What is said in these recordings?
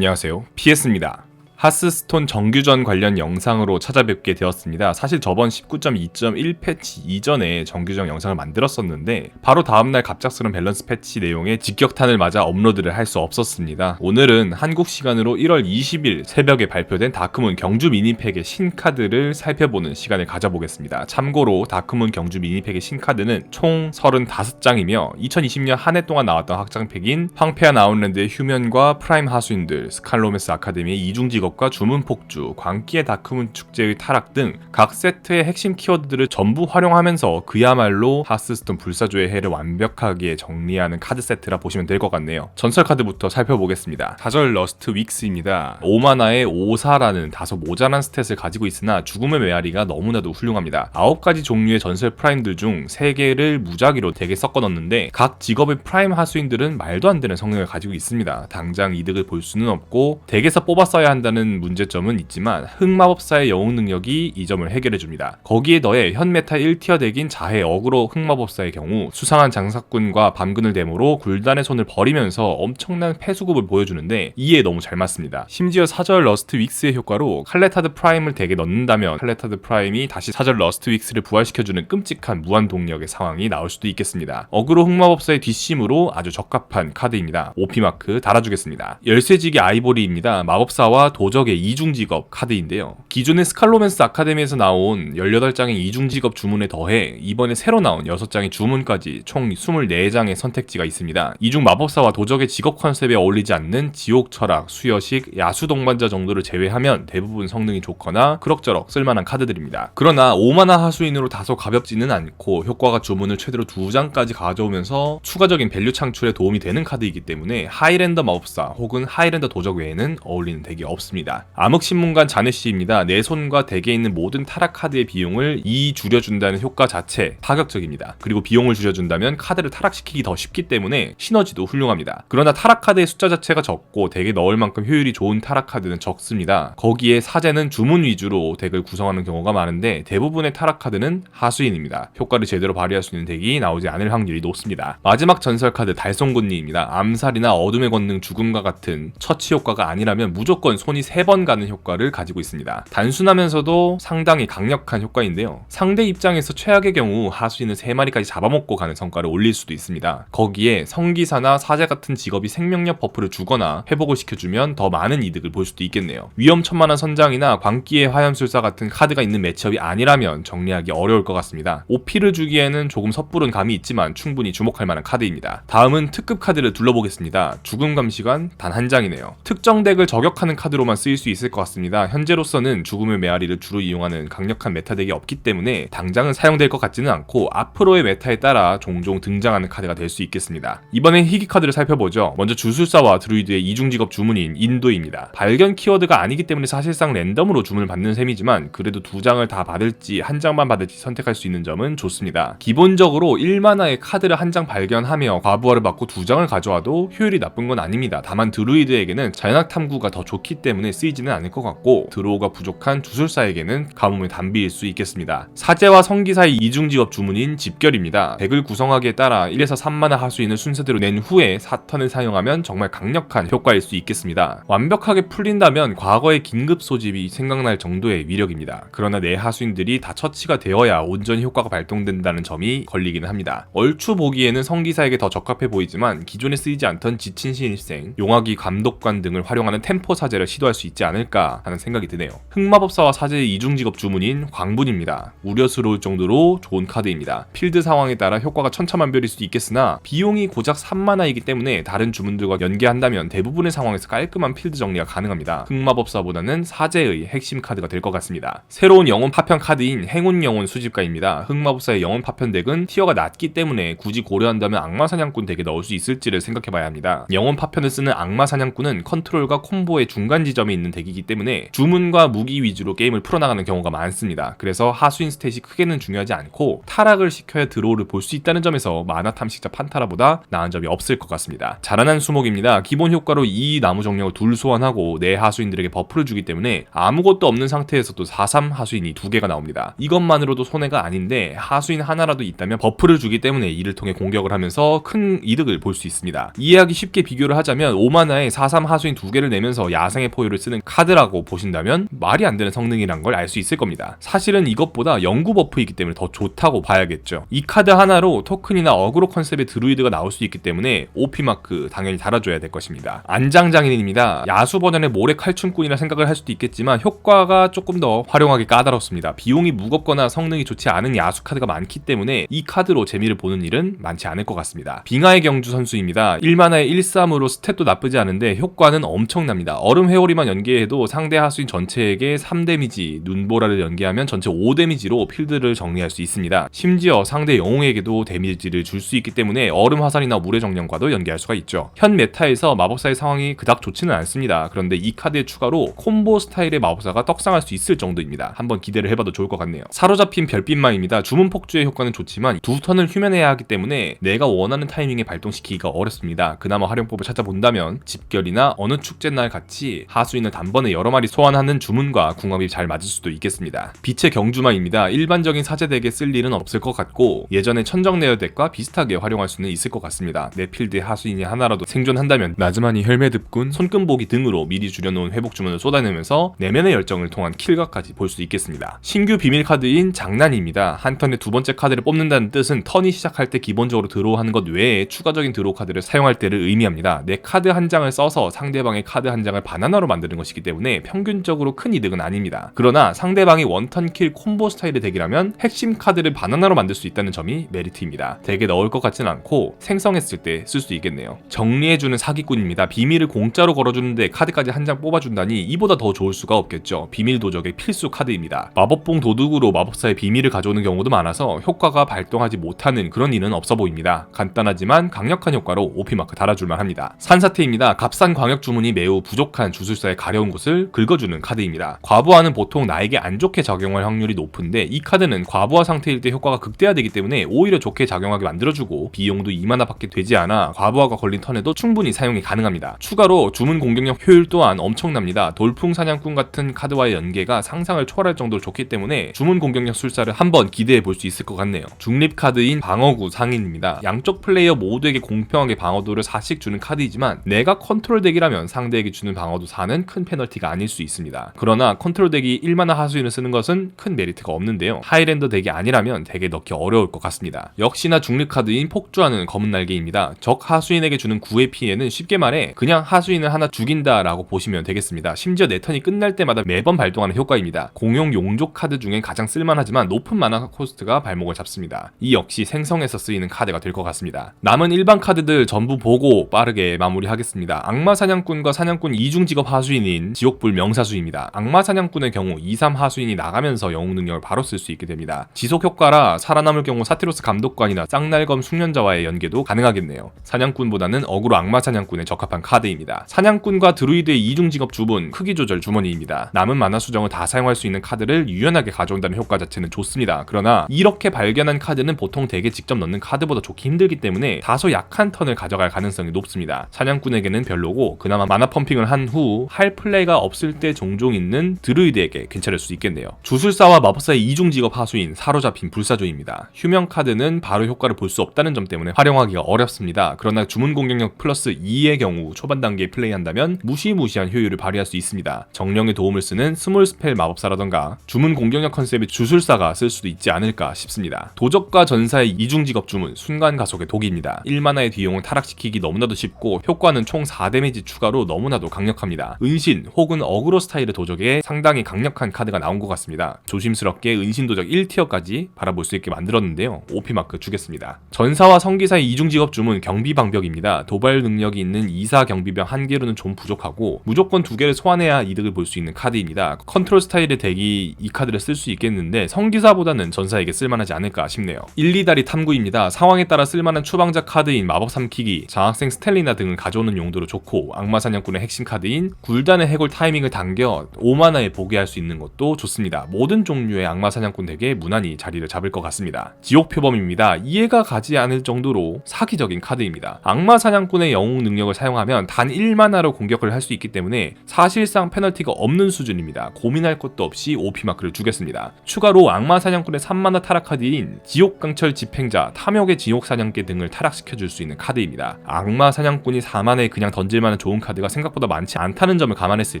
안녕하세요, PS입니다. 하스스톤 정규전 관련 영상으로 찾아뵙게 되었습니다. 사실 저번 19.2.1 패치 이전에 정규전 영상을 만들었었는데 바로 다음날 갑작스러운 밸런스 패치 내용에 직격탄을 맞아 업로드를 할 수 없었습니다. 오늘은 한국 시간으로 1월 20일 새벽에 발표된 다크문 경주 미니팩의 신카드를 살펴보는 시간을 가져보겠습니다. 참고로 다크문 경주 미니팩의 신카드는 총 35장이며 2020년 한 해 동안 나왔던 확장팩인 황폐한 아웃랜드의 휴면과 프라임 하수인들, 스칼로메스 아카데미의 이중직업 과 주문폭주, 광기의 다크문 축제의 타락 등 각 세트의 핵심 키워드들을 전부 활용하면서 그야말로 하스스톤 불사조의 해를 완벽하게 정리하는 카드 세트라 보시면 될 것 같네요. 전설 카드부터 살펴보겠습니다. 사절 러스트 윅스입니다. 5마나의 5사라는 다소 모자란 스탯을 가지고 있으나 죽음의 메아리가 너무나도 훌륭합니다. 9가지 종류의 전설 프라임들 중 3개를 무작위로 덱에 섞어 넣었는데 각 직업의 프라임 하수인들은 말도 안 되는 성능을 가지고 있습니다. 당장 이득을 볼 수는 없고 덱에서 뽑아 써야 한다는 문제점은 있지만 흑마법사의 영웅 능력이 이 점을 해결해줍니다. 거기에 더해 현 메타 1티어 덱인 자해 어그로 흑마법사의 경우 수상한 장사꾼과 밤근을 데모로 굴단의 손을 버리면서 엄청난 패수급을 보여주는데 이에 너무 잘 맞습니다. 심지어 사절 러스트 윅스의 효과로 칼레타드 프라임을 덱에 넣는다면 칼레타드 프라임이 다시 사절 러스트 윅스를 부활시켜주는 끔찍한 무한 동력의 상황이 나올 수도 있겠습니다. 어그로 흑마법사의 뒷심으로 아주 적합한 카드입니다. OP마크 달아주겠습니다. 열쇠지기 아이보리입니다. 마법사와 도적의 이중직업 카드인데요. 기존의 스칼로맨스 아카데미에서 나온 18장의 이중직업 주문에 더해 이번에 새로 나온 6장의 주문까지 총 24장의 선택지가 있습니다. 이중 마법사와 도적의 직업 컨셉에 어울리지 않는 지옥 철학, 수여식, 야수 동반자 정도를 제외하면 대부분 성능이 좋거나 그럭저럭 쓸만한 카드들입니다. 그러나 5마나 하수인으로 다소 가볍지는 않고 효과가 주문을 최대로 2장까지 가져오면서 추가적인 밸류 창출에 도움이 되는 카드이기 때문에 하이랜더 마법사 혹은 하이랜더 도적 외에는 어울리는 덱이 없습니다. 암흑신문관 자네시입니다. 내 손과 덱에 있는 모든 타락 카드의 비용을 2 줄여준다는 효과 자체 파격적입니다. 그리고 비용을 줄여준다면 카드를 타락시키기 더 쉽기 때문에 시너지도 훌륭합니다. 그러나 타락 카드의 숫자 자체가 적고 덱에 넣을 만큼 효율이 좋은 타락 카드는 적습니다. 거기에 사제는 주문 위주로 덱을 구성하는 경우가 많은데 대부분의 타락 카드는 하수인입니다. 효과를 제대로 발휘할 수 있는 덱이 나오지 않을 확률이 높습니다. 마지막 전설 카드 달송군니입니다. 암살이나 어둠의 권능 죽음과 같은 처치 효과가 아니라면 무조건 손이 3번 가는 효과를 가지고 있습니다. 단순하면서도 상당히 강력한 효과인데요. 상대 입장에서 최악의 경우 하수인을 3마리까지 잡아먹고 가는 성과를 올릴 수도 있습니다. 거기에 성기사나 사제 같은 직업이 생명력 버프를 주거나 회복을 시켜주면 더 많은 이득을 볼 수도 있겠네요. 위험천만한 선장이나 광기의 화염술사 같은 카드가 있는 매치업이 아니라면 정리하기 어려울 것 같습니다. OP를 주기에는 조금 섣부른 감이 있지만 충분히 주목할 만한 카드입니다. 다음은 특급 카드를 둘러보겠습니다. 죽음 감시관 단 한 장이네요. 특정 덱을 저격하는 카드로만 쓰일 수 있을 것 같습니다. 현재로서는 죽음의 메아리를 주로 이용하는 강력한 메타덱이 없기 때문에 당장은 사용될 것 같지는 않고 앞으로의 메타에 따라 종종 등장하는 카드가 될 수 있겠습니다. 이번엔 희귀 카드를 살펴보죠. 먼저 주술사와 드루이드의 이중직업 주문인 인도입니다. 발견 키워드가 아니기 때문에 사실상 랜덤으로 주문을 받는 셈이지만 그래도 2장을 다 받을지 1장만 받을지 선택할 수 있는 점은 좋습니다. 기본적으로 1마나의 카드를 1장 발견하며 과부하를 받고 2장을 가져와도 효율이 나쁜 건 아닙니다. 다만 드루이드에게는 자연학 탐구가 더 좋기 때문에 쓰이지는 않을 것 같고 드로우가 부족한 주술사에게는 가뭄의 단비일 수 있겠습니다. 사제와 성기사의 이중직업 주문인 집결입니다. 덱을 구성하기에 따라 1에서 3마나 하수인을 순서대로 낸 후에 사턴을 사용하면 정말 강력한 효과일 수 있겠습니다. 완벽하게 풀린다면 과거의 긴급 소집이 생각날 정도의 위력입니다. 그러나 내 하수인들이 다 처치가 되어야 온전히 효과가 발동된다는 점이 걸리기는 합니다. 얼추 보기에는 성기사에게 더 적합해 보이지만 기존에 쓰이지 않던 지친 신일생, 용화기 감독관 등을 활용하는 템포 사제를 시도할 수 있지 않을까 하는 생각이 드네요. 흑마법사와 사제의 이중직업 주문인 광분입니다. 우려스러울 정도로 좋은 카드입니다. 필드 상황에 따라 효과가 천차만별일 수도 있겠으나 비용이 고작 3마나이기 때문에 다른 주문들과 연계한다면 대부분의 상황에서 깔끔한 필드 정리가 가능합니다. 흑마법사보다는 사제의 핵심 카드가 될 것 같습니다. 새로운 영혼 파편 카드인 행운 영혼 수집가입니다. 흑마법사의 영혼 파편 덱은 티어가 낮기 때문에 굳이 고려한다면 악마 사냥꾼 덱에 넣을 수 있을지를 생각해봐야 합니다. 영혼 파편을 쓰는 악마 사냥꾼은 컨트롤과 콤보의 중간 지점 지점이 있는 덱이기 때문에 주문과 무기 위주로 게임을 풀어나가는 경우가 많습니다. 그래서 하수인 스탯이 크게는 중요하지 않고 타락을 시켜야 드로우를 볼 수 있다는 점에서 만화 탐식자 판타라보다 나은 점이 없을 것 같습니다. 자라난 수목입니다. 기본 효과로 이 나무 정령을 둘 소환하고 내 하수인들에게 버프를 주기 때문에 아무것도 없는 상태에서도 4-3 하수인이 2개가 나옵니다. 이것만으로도 손해가 아닌데 하수인 하나라도 있다면 버프를 주기 때문에 이를 통해 공격을 하면서 큰 이득을 볼 수 있습니다. 이해하기 쉽게 비교를 하자면 5만화에 4-3 하수인 2개를 내면서 야생의 포효를 쓰는 카드라고 보신다면 말이 안 되는 성능이란 걸 알 수 있을 겁니다. 사실은 이것보다 영구 버프이기 때문에 더 좋다고 봐야겠죠. 이 카드 하나로 토큰이나 어그로 컨셉의 드루이드가 나올 수 있기 때문에 OP 마크 당연히 달아줘야 될 것입니다. 안장장인입니다. 야수 버전의 모래 칼춤꾼이라 생각을 할 수도 있겠지만 효과가 조금 더 활용하기 까다롭습니다. 비용이 무겁거나 성능이 좋지 않은 야수 카드가 많기 때문에 이 카드로 재미를 보는 일은 많지 않을 것 같습니다. 빙하의 경주 선수입니다. 1만화에 1-3으로 스탯도 나쁘지 않은데 효과는 엄청납니다. 얼음 회오리만 연계해도 상대 하수인 전체에게 3데미지, 눈보라를 연계하면 전체 5데미지로 필드를 정리할 수 있습니다. 심지어 상대 영웅에게도 데미지를 줄 수 있기 때문에 얼음 화살이나 물의 정령과도 연계할 수가 있죠. 현 메타에서 마법사의 상황이 그닥 좋지는 않습니다. 그런데 이 카드의 추가로 콤보 스타일의 마법사가 떡상할 수 있을 정도입니다. 한번 기대를 해봐도 좋을 것 같네요. 사로잡힌 별빛마입니다. 주문 폭주의 효과는 좋지만 두 턴을 휴면해야 하기 때문에 내가 원하는 타이밍에 발동시키기가 어렵습니다. 그나마 활용법을 찾아본다면 집결이나 어느 축제날 같이 하수인을 단번에 여러 마리 소환하는 주문과 궁합이 잘 맞을 수도 있겠습니다. 빛의 경주마입니다. 일반적인 사제덱에 쓸 일은 없을 것 같고 예전에 천정레어 덱과 비슷하게 활용할 수는 있을 것 같습니다. 내 필드에 하수인이 하나라도 생존한다면 나즈마니 혈매듭군, 손금보기 등으로 미리 줄여놓은 회복 주문을 쏟아내면서 내면의 열정을 통한 킬각까지 볼 수 있겠습니다. 신규 비밀 카드인 장난입니다. 한 턴에 두 번째 카드를 뽑는다는 뜻은 턴이 시작할 때 기본적으로 드로우하는 것 외에 추가적인 드로우 카드를 사용할 때를 의미합니다. 내 카드 한 장을 써서 상대방의 카드 한 장을 바나나로 만드는 것이기 때문에 평균적으로 큰 이득은 아닙니다. 그러나 상대방이 원턴 킬 콤보 스타일의 덱이라면 핵심 카드를 바나나로 만들 수 있다는 점이 메리트입니다. 덱에 넣을 것 같진 않고 생성했을 때 쓸 수 있겠네요. 정리해주는 사기꾼입니다. 비밀을 공짜로 걸어주는데 카드까지 한 장 뽑아준다니 이보다 더 좋을 수가 없겠죠. 비밀 도적의 필수 카드입니다. 마법봉 도둑으로 마법사의 비밀을 가져오는 경우도 많아서 효과가 발동하지 못하는 그런 일은 없어 보입니다. 간단하지만 강력한 효과로 OP마크 달아줄만 합니다. 산사태입니다. 값싼 광역 주문이 매우 부족한 주술사의 가려운 곳을 긁어주는 카드입니다. 과부하는 보통 나에게 안 좋게 작용할 확률이 높은데 이 카드는 과부하 상태일 때 효과가 극대화되기 때문에 오히려 좋게 작용하게 만들어주고 비용도 2만화밖에 되지 않아 과부하가 걸린 턴에도 충분히 사용이 가능합니다. 추가로 주문 공격력 효율 또한 엄청납니다. 돌풍 사냥꾼 같은 카드와의 연계가 상상을 초월할 정도로 좋기 때문에 주문 공격력 술사를 한번 기대해 볼 수 있을 것 같네요. 중립 카드인 방어구 상인입니다. 양쪽 플레이어 모두에게 공평하게 방어도를 4씩 주는 카드이지만 내가 컨트롤 덱이라면 상대에게 주는 방어도 4는 큰 페널티가 아닐 수 있습니다. 그러나 컨트롤 덱이 1만화 하수인을 쓰는 것은 큰 메리트가 없는데요. 하이랜더 덱이 아니라면 덱에 넣기 어려울 것 같습니다. 역시나 중립 카드인 폭주하는 검은 날개입니다. 적 하수인에게 주는 9의 피해는 쉽게 말해 그냥 하수인을 하나 죽인다 라고 보시면 되겠습니다. 심지어 내 턴이 끝날 때마다 매번 발동하는 효과입니다. 공용 용족 카드 중에 가장 쓸만하지만 높은 만화 코스트가 발목을 잡습니다. 이 역시 생성에서 쓰이는 카드가 될 것 같습니다. 남은 일반 카드들 전부 보고 빠르게 마무리하겠습니다. 악마 사냥꾼과 사냥꾼 이중 직업 하수인인 지옥불 명사수입니다. 악마 사냥꾼의 경우 2-3 하수인이 나가면서 영웅 능력을 바로 쓸 수 있게 됩니다. 지속 효과라 살아남을 경우 사티로스 감독관이나 쌍날검 숙련자와의 연계도 가능하겠네요. 사냥꾼보다는 어그로 악마 사냥꾼에 적합한 카드입니다. 사냥꾼과 드루이드의 이중 직업 주문, 크기 조절 주머니입니다. 남은 만화 수정을 다 사용할 수 있는 카드를 유연하게 가져온다는 효과 자체는 좋습니다. 그러나 이렇게 발견한 카드는 보통 덱에 직접 넣는 카드보다 좋기 힘들기 때문에 다소 약한 턴을 가져갈 가능성이 높습니다. 사냥꾼에게는 별로고 그나마 마나 펌핑을 한 후 할 플레이가 없을 때 종종 있는 드루이드에게 괜찮을 수 있겠네요. 주술사와 마법사의 이중 직업 하수인 사로잡힌 불사조입니다. 휴면 카드는 바로 효과를 볼 수 없다는 점 때문에 활용하기가 어렵습니다. 그러나 주문 공격력 플러스 2의 경우 초반 단계에 플레이한다면 무시무시한 효율을 발휘할 수 있습니다. 정령의 도움을 쓰는 스몰 스펠 마법사라던가 주문 공격력 컨셉의 주술사가 쓸 수도 있지 않을까 싶습니다. 도적과 전사의 이중 직업 주문, 순간 가속의 독입니다. 1만화의 뒤용을 타락시키기 너무나도 쉽고 효과는 총 4데미지 추가로 너무나도 강력합니다. 은신 혹은 어그로 스타일의 도적에 상당히 강력한 카드가 나온 것 같습니다. 조심스럽게 은신 도적 1티어까지 바라볼 수 있게 만들었는데요. OP마크 주겠습니다. 전사와 성기사의 이중 직업 주문 경비방벽입니다. 도발 능력이 있는 2사 경비병 1개로는 좀 부족하고 무조건 2개를 소환해야 이득을 볼 수 있는 카드입니다. 컨트롤 스타일의 덱이 이 카드를 쓸 수 있겠는데 성기사보다는 전사에게 쓸만하지 않을까 싶네요. 1, 2다리 탐구입니다. 상황에 따라 쓸만한 추방자 카드인 마법 삼키기, 장학생 스텔리나 등을 가져오는 용도로 좋고 악마 사냥꾼의 핵심 카드인 굴단의 해골 타이밍을 당겨 5만화에 보게 할 수 있는 것도 좋습니다. 모든 종류의 악마 사냥꾼 덱에 무난히 자리를 잡을 것 같습니다. 지옥 표범입니다. 이해가 가지 않을 정도로 사기적인 카드입니다. 악마 사냥꾼의 영웅 능력을 사용하면 단 1만화로 공격을 할 수 있기 때문에 사실상 페널티가 없는 수준입니다. 고민할 것도 없이 OP 마크를 주겠습니다. 추가로 악마 사냥꾼의 3만화 타락 카드인 지옥강철 집행자, 탐욕의 지옥 사냥개 등을 타락시켜줄 수 있는 카드입니다. 악마 사냥꾼이 4만화에 그냥 던질만한 좋은 카드가 생각보다 많지 않다는 점을 감안했을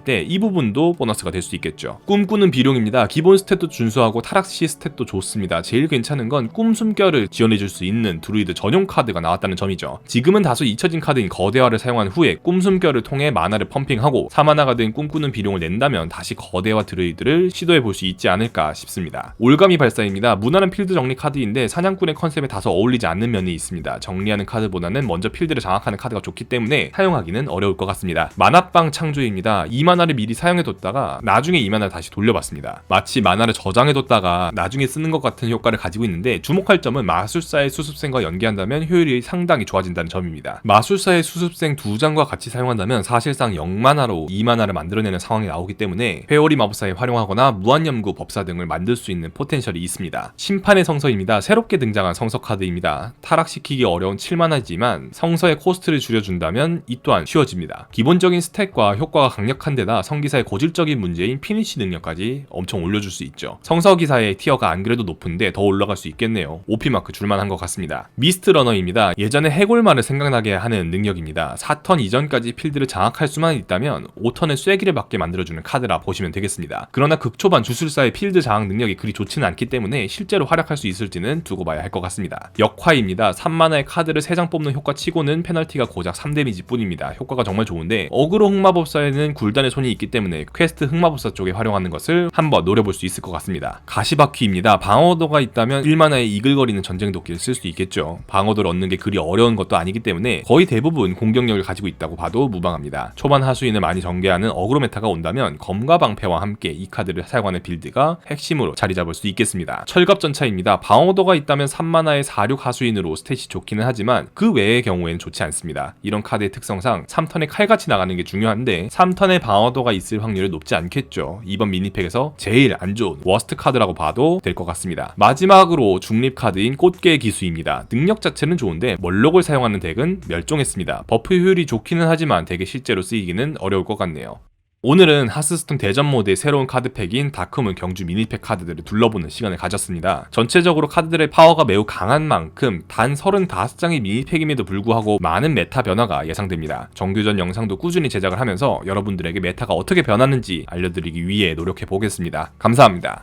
때 이 부분도 보너스가 될 수 있겠죠. 꿈꾸는 비룡입니다. 기본 스탯도 준수하고 타락시 스탯도 좋습니다. 제일 괜찮은 건 꿈 숨결을 지원해줄 수 있는 드루이드 전용 카드가 나왔다는 점이죠. 지금은 다소 잊혀진 카드인 거대화를 사용한 후에 꿈 숨결을 통해 마나를 펌핑하고 4만화가 된 꿈꾸는 비룡을 낸다면 다시 거대화 드루이드를 시도해볼 수 있지 않을까 싶습니다. 올가미 발사입니다. 무난한 필드 정리 카드인데 사냥꾼의 컨셉에 다소 어울리지 않는 면이 있습니다. 정리하는 카드보다는 먼저 필드를 장악하는 카드가 좋기 때문에 사용하기는 어려울 것 같습니다. 만화방 창조입니다. 2만화를 미리 사용해뒀다가 나중에 2만화를 다시 돌려봤습니다. 마치 만화를 저장해뒀다가 나중에 쓰는 것 같은 효과를 가지고 있는데 주목할 점은 마술사의 수습생과 연계한다면 효율이 상당히 좋아진다는 점입니다. 마술사의 수습생 2장과 같이 사용한다면 사실상 0만화로 2만화를 만들어내는 상황이 나오기 때문에 회오리 마법사에 활용하거나 무한염구 법사 등을 만들 수 있는 포텐셜이 있습니다. 심판의 성서입니다. 새롭게 등장한 성서 카드입니다. 타락시키기 어려운 7만화지만 성서의 코스트를 줄여준다면 이 또한 쉬워집니다. 기본적인 스택과 효과가 강력한 데다 성기사의 고질적인 문제인 피니시 능력까지 엄청 올려줄 수 있죠. 성서기사의 티어가 안 그래도 높은데 더 올라갈 수 있겠네요. OP마크 줄만한 것 같습니다. 미스트 러너입니다. 예전에 해골말을 생각나게 하는 능력입니다. 4턴 이전까지 필드를 장악할 수만 있다면 5턴에 쐐기를 맞게 만들어주는 카드라 보시면 되겠습니다. 그러나 극초반 주술사의 필드 장악 능력이 그리 좋지는 않기 때문에 실제로 활약할 수 있을지는 두고 봐야 할 것 같습니다. 역화입니다. 3만화의 카드를 3장 뽑는 효과 치고는 페널티가 고작 3데미지 뿐입니다. 효과가 정말 좋은데 어그로 흑마법사에는 굴단의 손이 있기 때문에 퀘스트 흑마법사 쪽에 활용하는 것을 한번 노려볼 수 있을 것 같습니다. 가시바퀴입니다. 방어도가 있다면 1만화의 이글거리는 전쟁 도끼를 쓸 수 있겠죠. 방어도를 얻는 게 그리 어려운 것도 아니기 때문에 거의 대부분 공격력을 가지고 있다고 봐도 무방합니다. 초반 하수인을 많이 전개하는 어그로 메타가 온다면 검과 방패와 함께 이 카드를 사용하는 빌드가 핵심으로 자리 잡을 수 있겠습니다. 철갑전차입니다. 방어도가 있다면 3만화의 4-6 하수인으로 스탯이 좋기는 하지만 그 외의 경우에는 좋지 않습니다. 이런 카드의 특성상 3턴에 칼같이 나가는 게 중요한데 3턴에 방어도가 있을 확률이 높지 않겠죠. 이번 미니팩에서 제일 안 좋은 워스트 카드라고 봐도 될 것 같습니다. 마지막으로 중립 카드인 꽃게 기수입니다. 능력 자체는 좋은데 멀록을 사용하는 덱은 멸종했습니다. 버프 효율이 좋기는 하지만 덱에 실제로 쓰이기는 어려울 것 같네요. 오늘은 하스스톤 대전 모드의 새로운 카드팩인 다크문 경주 미니팩 카드들을 둘러보는 시간을 가졌습니다. 전체적으로 카드들의 파워가 매우 강한 만큼 단 35장의 미니팩임에도 불구하고 많은 메타 변화가 예상됩니다. 정규전 영상도 꾸준히 제작을 하면서 여러분들에게 메타가 어떻게 변하는지 알려드리기 위해 노력해 보겠습니다. 감사합니다.